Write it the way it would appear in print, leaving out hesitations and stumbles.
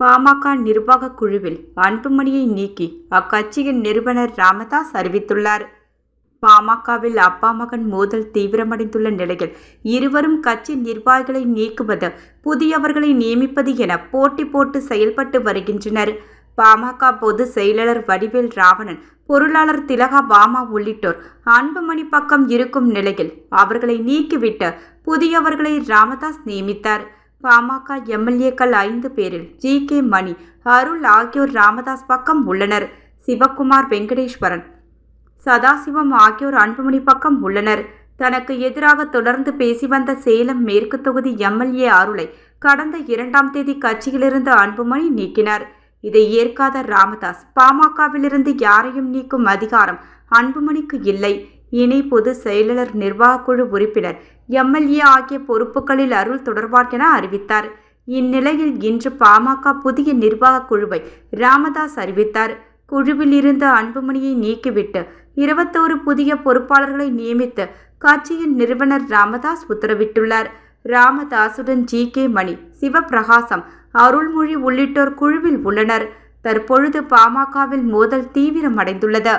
பாமக நிர்வாக குழுவில் அன்புமணியை நீக்கி அக்கட்சியின் நிறுவனர் ராமதாஸ் அறிவித்துள்ளார். பாமகவில் அப்பா மகன் மோதல் தீவிரமடைந்துள்ள நிலையில் இருவரும் கட்சி நிர்வாகிகளை நீக்குவது, புதியவர்களை நியமிப்பது என போட்டி போட்டு செயல்பட்டு வருகின்றனர். பாமக பொதுச் செயலாளர் வடிவேல் ராவணன், பொருளாளர் திலகா பாமா உள்ளிட்டோர் அன்புமணி பக்கம் இருக்கும் நிலையில் அவர்களை நீக்கிவிட்டு புதியவர்களை ராமதாஸ் நியமித்தார். பாமக எம்எல்ஏக்கள் 5 பேரில் ஜி.கே. மணி, அருள் ஆகியோர் ராமதாஸ் பக்கம் உள்ளனர். சிவக்குமார், வெங்கடேஸ்வரன், சதாசிவம் ஆகியோர் அன்புமணி பக்கம் உள்ளனர். தனக்கு எதிராக தொடர்ந்து பேசி வந்த சேலம் மேற்கு தொகுதி எம்எல்ஏ அருளை கடந்த 2ஆம் தேதி கட்சியிலிருந்து அன்புமணி நீக்கினார். இதை ஏற்காத ராமதாஸ், பாமகவிலிருந்து யாரையும் நீக்கும் அதிகாரம் அன்புமணிக்கு இல்லை. இணை பொதுச் செயலாளர், நிர்வாக குழு உறுப்பினர், எம்எல்ஏ ஆகிய பொறுப்புகளில் அருள் தொடர்வார் என அறிவித்தார். இந்நிலையில் இன்று பாமக புதிய நிர்வாக குழுவை ராமதாஸ் அறிவித்தார். குழுவில் இருந்து அன்புமணியை நீக்கிவிட்டு 21 புதிய பொறுப்பாளர்களை நியமித்து கட்சியின் நிறுவனர் ராமதாஸ் உத்தரவிட்டுள்ளார். ராமதாசுடன் ஜி.கே. மணி, சிவபிரகாசம், அருள்மொழி உள்ளிட்டோர் குழுவில் உள்ளனர். தற்பொழுது பாமகவில் மோதல் தீவிரமடைந்துள்ளது.